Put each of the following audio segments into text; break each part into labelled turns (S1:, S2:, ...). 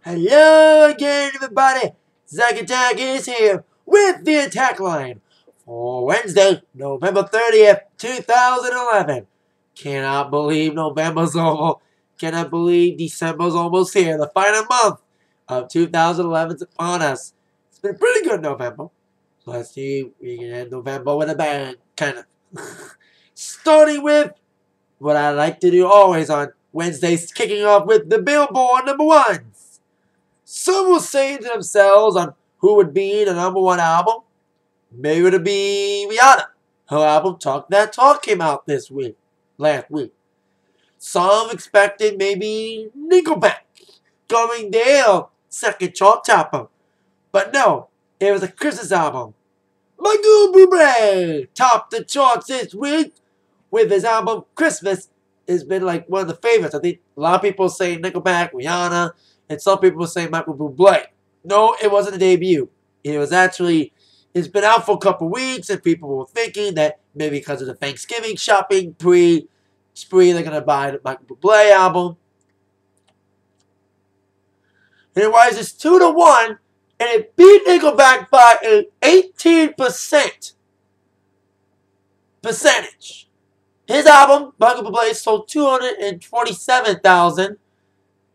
S1: Hello again, everybody. Zack Attack is here with the Atakline for Wednesday, November 30th, 2011. Cannot believe November's over. Cannot believe December's almost here. The final month of 2011 is upon us. It's been a pretty good November. Let's see if we can end November with a bang, kind of. Starting with what I like to do always on Wednesdays, kicking off with the Billboard #1s. Some will say to themselves on who would be the #1 album. Maybe it'll be Rihanna. Her album Talk That Talk came out last week. Some expected maybe Nickelback going their second chart topper. But no, it was a Christmas album. McGraw topped the charts this week with his album Christmas. It's been like one of the favorites. I think a lot of people say Nickelback, Rihanna, and some people say Michael Bublé. No, it wasn't a debut. It's been out for a couple weeks, and people were thinking that maybe because of the Thanksgiving shopping spree, they're going to buy the Michael Bublé album. And it rises 2-1, and it beat Nickelback by an 18% percentage. His album, Michael Bublé, sold 227,000.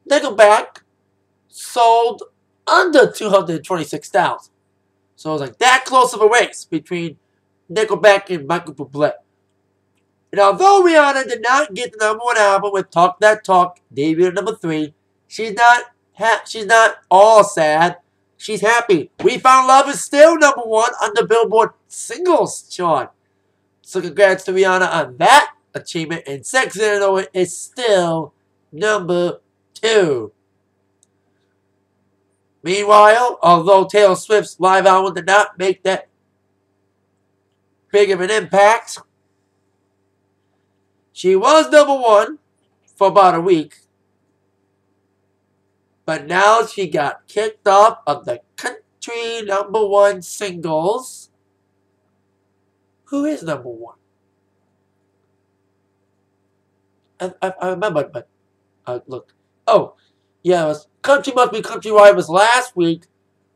S1: Nickelback sold under 226,000. So it was like that close of a race between Nickelback and Michael Bublé. And although Rihanna did not get the #1 album with Talk That Talk, debuted at #3, she's not all sad. She's happy. We Found Love is still #1 on the Billboard singles chart. So congrats to Rihanna on that achievement. And Sexy and Know It is still #2. Meanwhile, although Taylor Swift's live album did not make that big of an impact, she was #1 for about a week. But now she got kicked off of the country #1 singles. Who is #1? I remember, but look. Oh, yeah, it was Country Must Be Countrywide was last week,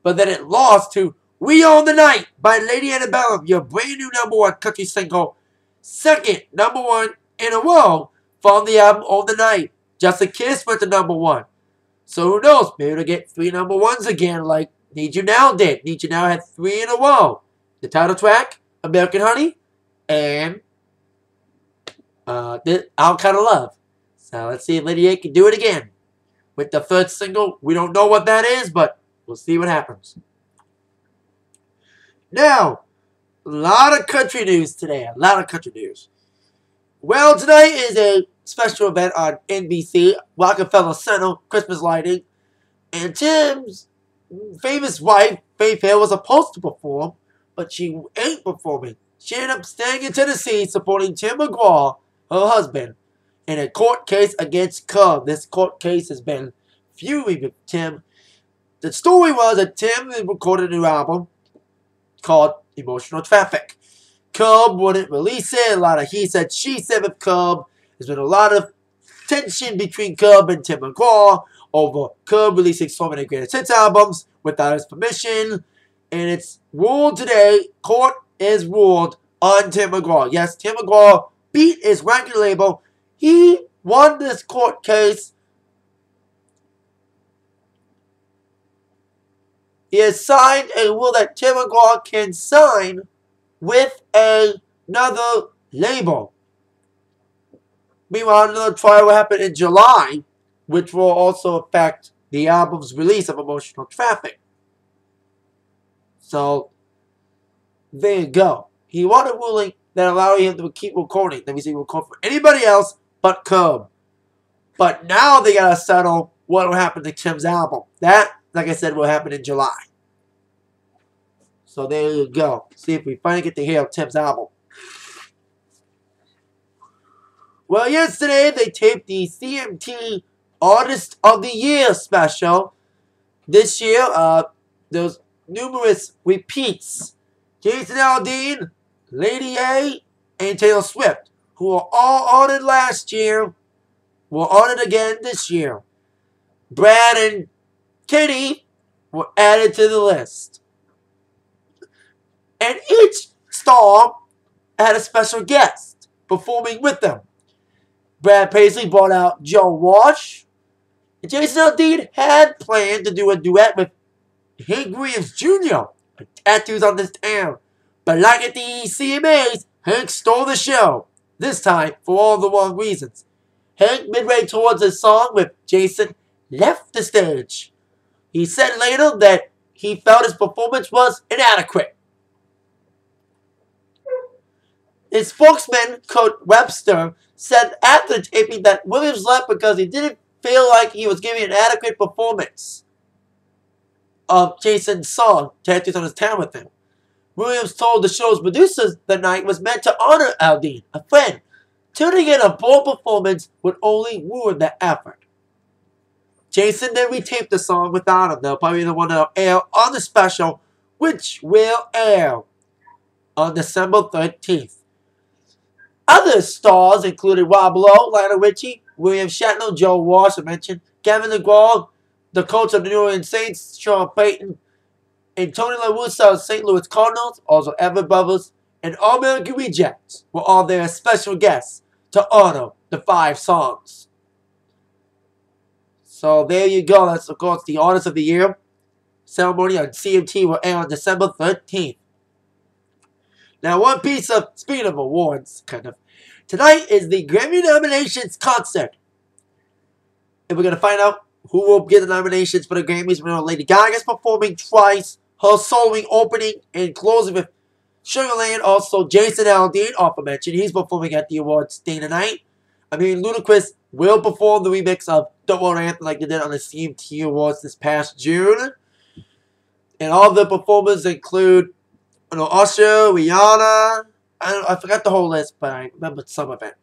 S1: but then it lost to We Own the Night by Lady Antebellum, your brand new #1 country single. Second #1 in a row from the album Own the Night. Just a Kiss went to #1. So who knows? Maybe it'll get 3 #1s again like Need You Now did. Need You Now had 3 in a row. The title track, American Honey, and I'll Kind of Love. So let's see if Lady A can do it again. With the third single, we don't know what that is, but we'll see what happens. Now, a lot of country news today. A lot of country news. Well, tonight is a special event on NBC, Rockefeller Center, Christmas lighting. And Tim's famous wife, Faith Hill, was supposed to perform, but she ain't performing. She ended up staying in Tennessee supporting Tim McGraw, her husband, in a court case against Cub. This court case has been feuding with Tim. The story was that Tim recorded a new album called Emotional Traffic. Cub wouldn't release it. A lot of he said, she said with Cub. There's been a lot of tension between Cub and Tim McGraw over Cub releasing so many greatest hits albums without his permission. And it's ruled today. Court is ruled on Tim McGraw. Yes, Tim McGraw beat his record label. He won this court case. He has signed a rule that Tim McGraw can sign with another label. Meanwhile, another trial will happen in July, which will also affect the album's release of Emotional Traffic. So, there you go. He won a ruling that allowed him to keep recording. Let me see, record for anybody else but Cub. But now they gotta settle what will happen to Tim's album. That, like I said, will happen in July. So there you go. See if we finally get to hear Tim's album. Well, yesterday they taped the CMT Artist of the Year special. This year, there was numerous repeats. Jason Aldean, Lady A, and Taylor Swift, who were all honored last year, were honored again this year. Brad and Kenny were added to the list. And each star had a special guest performing with them. Brad Paisley brought out Joe Walsh. And Jason Aldean had planned to do a duet with Hank Williams Jr. on Tattoos on This Town. But like at the CMAs, Hank stole the show. This time for all the wrong reasons. Hank, midway towards his song with Jason, left the stage. He said later that he felt his performance was inadequate. His spokesman, Kurt Webster, said after the taping that Williams left because he didn't feel like he was giving an adequate performance of Jason's song, Tattoos on His Town, with him. Williams told the show's producers the night was meant to honor Aldean, a friend. Tuning in a poor performance would only ruin the effort. Jason then retaped the song without him. They'll probably be the one that'll air on the special, which will air on December 13th. Other stars included Rob Lowe, Lionel Richie, William Shatner, Joe Walsh, I mentioned, Kevin McGraw, the coach of the New Orleans Saints, Sean Payton, and Tony La Russa of St. Louis Cardinals, also Everett Brothers, and All American Rejects were all there as special guests to honor the 5 songs. So there you go. That's, of course, the Artist of the Year ceremony on CMT will air on December 13th. Now, one piece of, speaking of awards, kind of, tonight is the Grammy nominations concert. And we're going to find out who will get the nominations for the Grammys. We know Lady Gaga's performing twice, her soloing opening and closing with Sugarland. Also, Jason Aldean, often mentioned, he's performing at the awards day tonight. I mean, Ludacris will perform the remix of Don't Worry Anthem like they did on the CMT Awards this past June. And all the performers include, you know, Usher, Rihanna. I forgot the whole list, but I remembered some of it.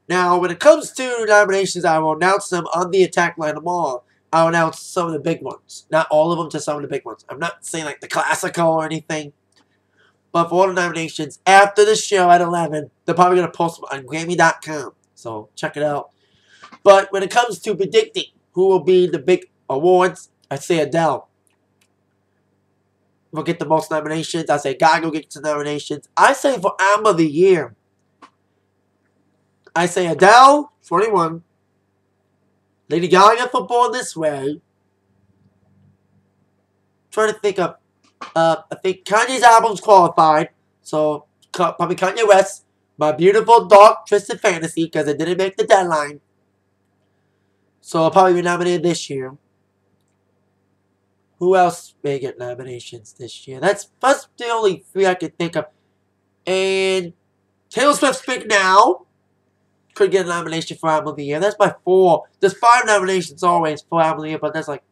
S1: Now, when it comes to nominations, I will announce them on the Atakline tomorrow. I'll announce some of the big ones. Not all of them, just some of the big ones. I'm not saying like the classical or anything. But for all the nominations, after the show at 11, they're probably going to post them on Grammy.com. So, check it out. But when it comes to predicting who will be the big awards, I say Adele will get the most nominations. I say Gaga will get the nominations. I say for Album of the Year, I say Adele, 41. Lady Gaga for Born This Way. Trying to think of, I think Kanye's album's qualified. So, probably Kanye West. My Beautiful Dark Twisted Fantasy, because it didn't make the deadline. So, I'll probably be nominated this year. Who else may get nominations this year? That's the only 3 I can think of. And Taylor Swift's Speak Now could get a nomination for Album of the Year. That's my 4. There's 5 nominations always for Album of the Year, but that's like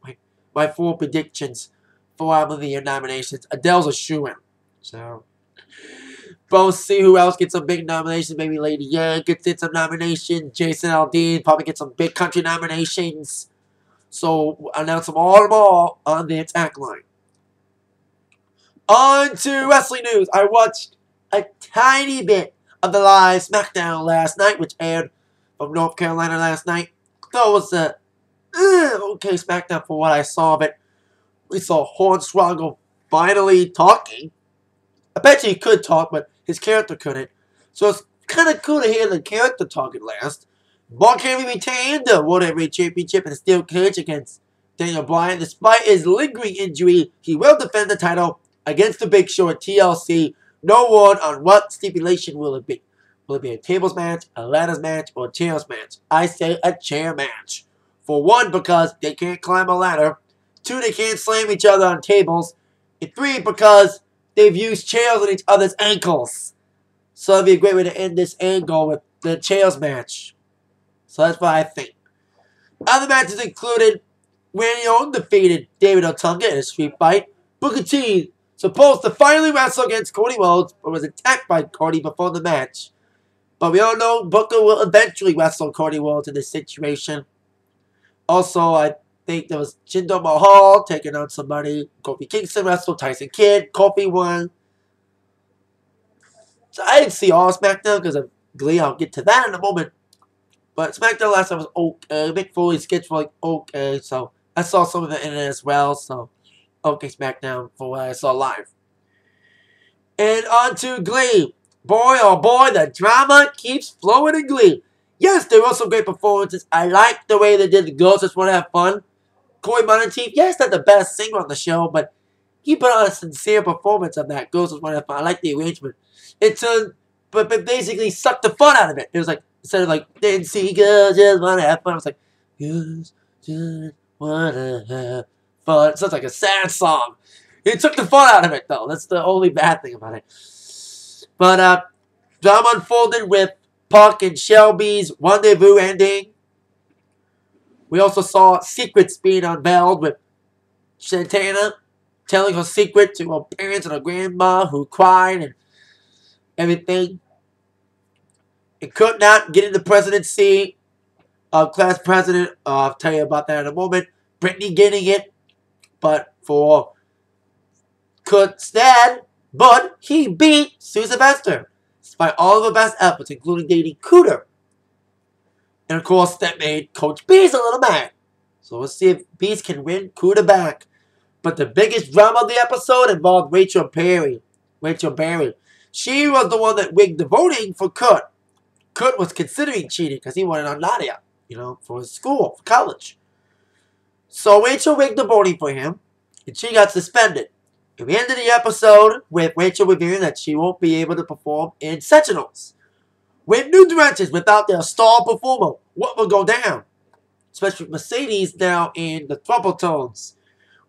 S1: my 4 predictions for Album of the Year nominations. Adele's a shoo-in. So, we'll see who else gets some big nominations. Maybe Lady Gaga gets in some nominations. Jason Aldean probably gets some big country nominations. So, we'll announce them all tomorrow on the Atakline. On to wrestling news. I watched a tiny bit of the live Smackdown last night, which aired from North Carolina last night. Thought it was a okay Smackdown for what I saw of it. We saw Hornswoggle finally talking. I bet you he could talk, but his character couldn't. So it's kind of cool to hear the character talking last. Mark Henry retained the World Heavyweight Championship in a steel cage against Daniel Bryan. Despite his lingering injury, he will defend the title against the Big Show at TLC. No word on what stipulation will it be. Will it be a tables match, a ladders match, or a chairs match? I say a chair match. For 1, because they can't climb a ladder. 2, they can't slam each other on tables. And 3, because they've used chairs on each other's ankles. So it'd be a great way to end this angle with the chairs match. So that's what I think. Other matches included Randy Orton defeated David Otunga in a street fight. Booker T supposed to finally wrestle against Cody Rhodes, but was attacked by Cody before the match. But we all know Booker will eventually wrestle Cody Rhodes in this situation. Also, I think there was Jinder Mahal taking on somebody. Kofi Kingston wrestled Tyson Kidd. Kofi won. So I didn't see all SmackDown because of Glee. I'll get to that in a moment. But SmackDown last time was okay. Mick Foley's skits were like okay. So I saw some of it in it as well, so okay, Smackdown for what I saw live. And on to Glee. Boy, oh boy, the drama keeps flowing in Glee. Yes, there were some great performances. I like the way they did the Girls Just Want to Have Fun. Corey Monteith, yes, not the best singer on the show, but he put on a sincere performance of that Girls Just Want to Have Fun. I like the arrangement. But basically sucked the fun out of it. It was like, instead of like, didn't see girls just want to have fun, it was like, girls just want to have fun. It sounds like a sad song. It took the fun out of it, though. That's the only bad thing about it. But drama unfolded with Puck and Shelby's rendezvous ending. We also saw secrets being unveiled with Santana telling her secret to her parents and her grandma who cried and everything. It could not get in the presidency of class president. I'll tell you about that in a moment. Brittany getting it, but for Kurt's dad, but he beat Sue Sylvester despite all of her best efforts, including dating Cooter. And of course, that made Coach Beast a little mad. So let's see if Beast can win Cooter back. But the biggest drama of the episode involved Rachel Berry. She was the one that rigged the voting for Kurt. Kurt was considering cheating because he wanted on Nadia, for his school, for college. So Rachel rigged the voting for him, and she got suspended. And we ended the episode with Rachel revealing that she won't be able to perform in sectionals. With new directions without their star performer, what will go down? Especially with Mercedes now in the trouble tones.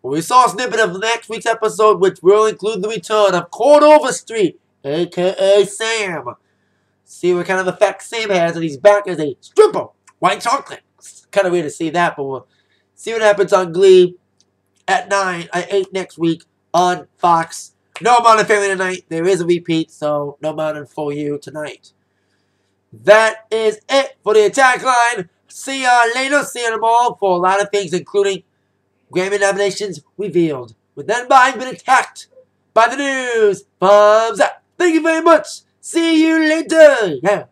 S1: Well, we saw a snippet of next week's episode, which will include the return of Court Overstreet, a.k.a. Sam. See what kind of effect Sam has, and he's back as a stripper. White chocolate. It's kind of weird to see that, but we'll see what happens on Glee at 8 next week on Fox. No Modern Family tonight. There is a repeat, so no Modern for you tonight. That is it for the Attack Line. See ya later. See you tomorrow for a lot of things, including Grammy nominations revealed. With then I've been attacked by the news. Thumbs up. Thank you very much. See you later. Yeah.